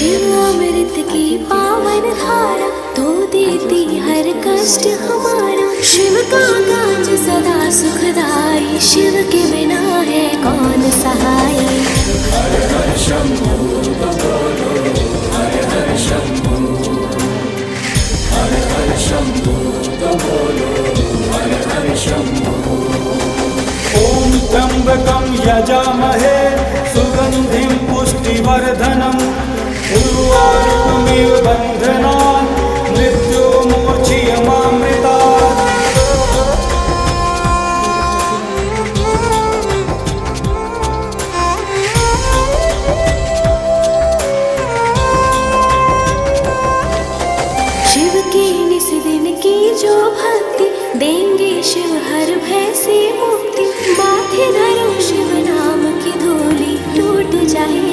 शिव अमृत की पावन धारा, तो देती हर कष्ट हमारा। शिव का काज सदा सुखदाई, शिव के बिना है कौन सहाय। हर हर शंभू बोलो, हर हर शंभू, हर हर शंभू बोलो, हर हर शंभू। ओम त्र्यंबकं यजामहे सुगंधिं पुष्टिवर्धनम्, उर्वारुकमिव बन्धनान् मृत्युर्मोक्षयमामृतात्। शिव की निस दिन की जो भक्ति, देंगे शिव हर भय से मुक्ति। माथे धरो शिव नाम की धूली, टूट जाए